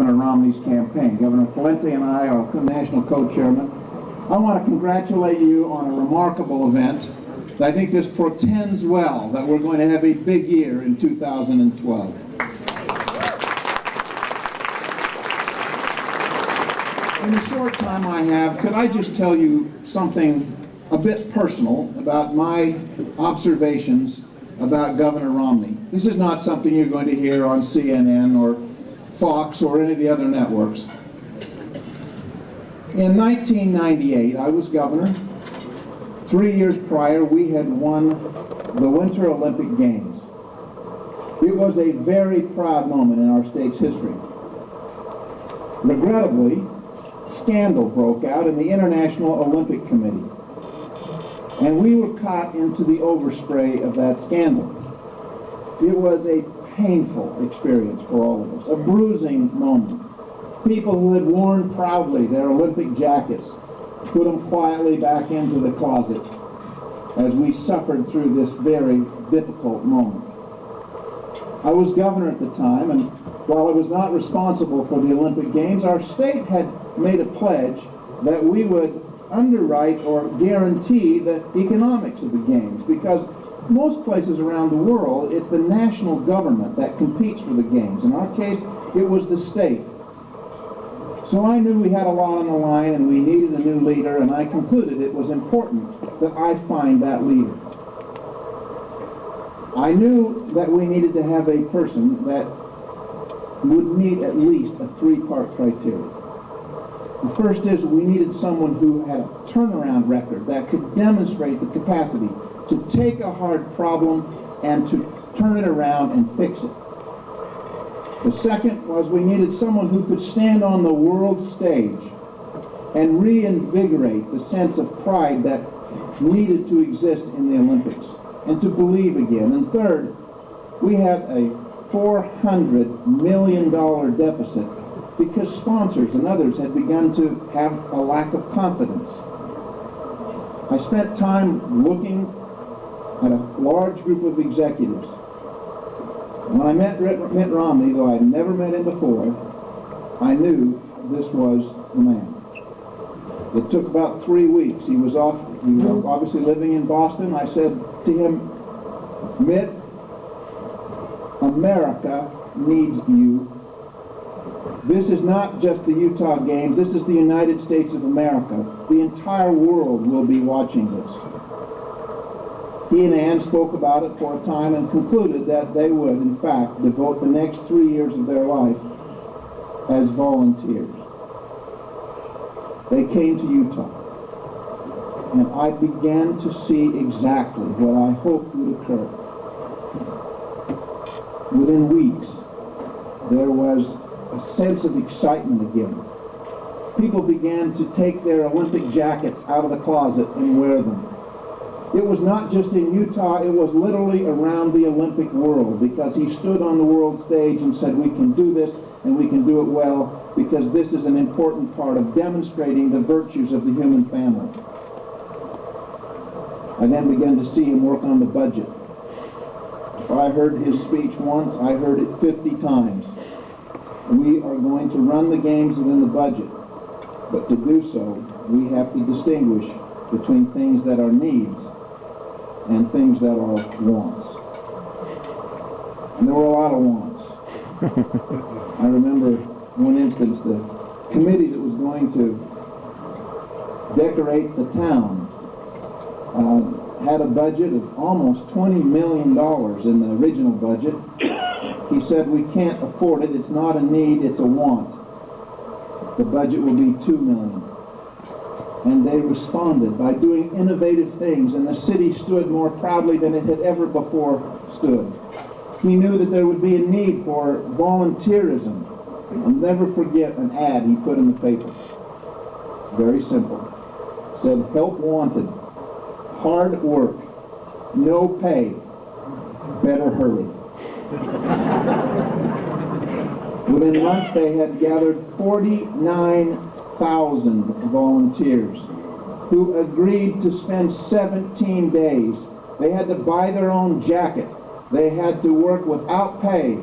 Governor Romney's campaign. Governor Valente and I are national co-chairman. I want to congratulate you on a remarkable event. I think this portends well that we're going to have a big year in 2012. In the short time I have, could I just tell you something a bit personal about my observations about Governor Romney? This is not something you're going to hear on CNN or Fox or any of the other networks. In 1998, I was governor. 3 years prior, we had won the Winter Olympic Games. It was a very proud moment in our state's history. Regrettably, scandal broke out in the International Olympic Committee, and we were caught into the overspray of that scandal. It was a painful experience for all of us, a bruising moment. People who had worn proudly their Olympic jackets put them quietly back into the closet as we suffered through this very difficult moment. I was governor at the time, and while I was not responsible for the Olympic Games, our state had made a pledge that we would underwrite or guarantee the economics of the Games, because most places around the world, it's the national government that competes for the Games. In our case, it was the state. So I knew we had a lot on the line and we needed a new leader, and I concluded it was important that I find that leader. I knew that we needed to have a person that would meet at least a three-part criteria. The first is we needed someone who had a turnaround record that could demonstrate the capacity to take a hard problem and to turn it around and fix it. The second was we needed someone who could stand on the world stage and reinvigorate the sense of pride that needed to exist in the Olympics and to believe again. And third, we had a $400 million deficit because sponsors and others had begun to have a lack of confidence. I spent time looking at a large group of executives. When I met Mitt Romney, though I had never met him before, I knew this was the man. It took about 3 weeks. He was obviously living in Boston. I said to him, Mitt, America needs you. This is not just the Utah Games. This is the United States of America. The entire world will be watching this. He and Ann spoke about it for a time and concluded that they would, in fact, devote the next 3 years of their life as volunteers. They came to Utah, and I began to see exactly what I hoped would occur. Within weeks, there was a sense of excitement again. People began to take their Olympic jackets out of the closet and wear them. It was not just in Utah, it was literally around the Olympic world, because he stood on the world stage and said, we can do this, and we can do it well, because this is an important part of demonstrating the virtues of the human family. I then began to see him work on the budget. If I heard his speech once, I heard it 50 times. We are going to run the Games within the budget, but to do so, we have to distinguish between things that are needs and things that are wants. And there were a lot of wants. I remember one instance, the committee that was going to decorate the town had a budget of almost $20 million in the original budget. He said, we can't afford it. It's not a need, it's a want. The budget will be $2 million. And they responded by doing innovative things, and the city stood more proudly than it had ever before stood. He knew that there would be a need for volunteerism. I'll never forget an ad he put in the paper. Very simple. It said, help wanted, hard work, no pay, better hurry. Within months they had gathered 49,000 volunteers who agreed to spend 17 days. They had to buy their own jacket. They had to work without pay.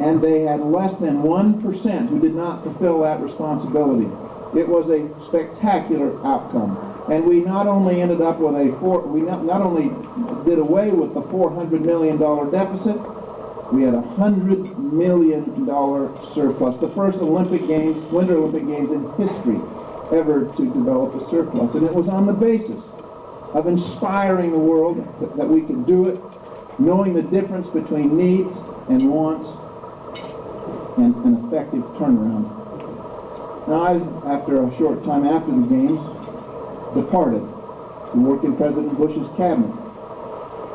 and they had less than 1% who did not fulfill that responsibility. It was a spectacular outcome. And we not only ended up with not only did away with the $400 million deficit, we had a $100 million surplus, the first Olympic Games, Winter Olympic Games in history ever to develop a surplus. And it was on the basis of inspiring the world that we could do it, knowing the difference between needs and wants, and an effective turnaround. Now, I, after a short time after the Games, departed to work in President Bush's cabinet.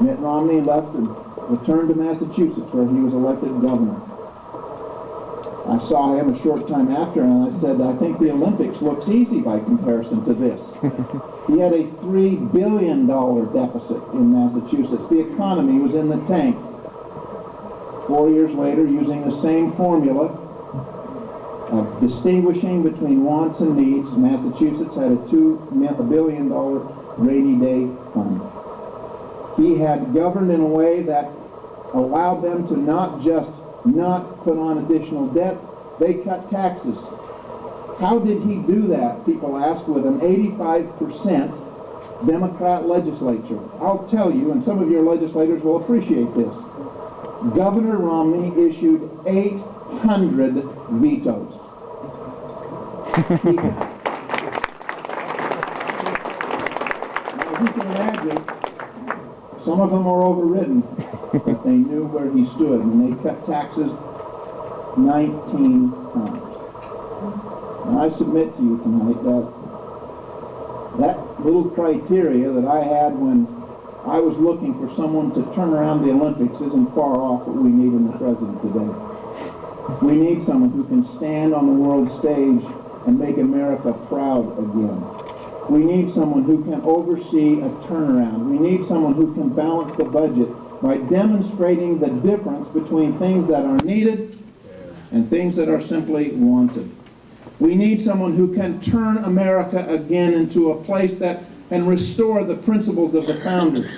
Mitt Romney left and returned to Massachusetts, where he was elected governor. I saw him a short time after, and I said, I think the Olympics looks easy by comparison to this. He had a $3 billion deficit in Massachusetts. The economy was in the tank. 4 years later, using the same formula of distinguishing between wants and needs, Massachusetts had a $2 billion rainy day fund. He had governed in a way that allowed them to not just not put on additional debt, they cut taxes. How did he do that, people ask, with an 85% Democrat legislature? I'll tell you, and some of your legislators will appreciate this. Governor Romney issued 800 vetoes. As you can imagine, some of them were overridden, but they knew where he stood, and they cut taxes 19 times. And I submit to you tonight that little criteria that I had when I was looking for someone to turn around the Olympics isn't far off what we need in the president today. We need someone who can stand on the world stage and make America proud again. We need someone who can oversee a turnaround. We need someone who can balance the budget by demonstrating the difference between things that are needed and things that are simply wanted. We need someone who can turn America again into a place that can restore the principles of the founders.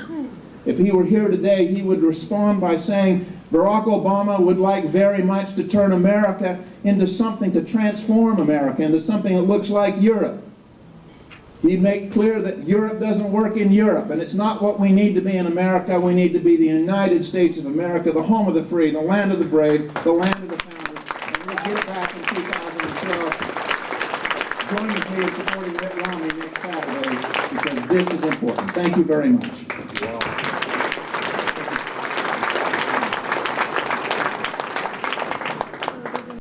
If he were here today, he would respond by saying, Barack Obama would like very much to turn America into something, to transform America into something that looks like Europe. He'd make clear that Europe doesn't work in Europe, and it's not what we need to be in America. We need to be the United States of America, the home of the free, the land of the brave, the land of the founders. And we'll get it back in 2012. Join with me in supporting Mitt Romney next Saturday, because this is important. Thank you very much.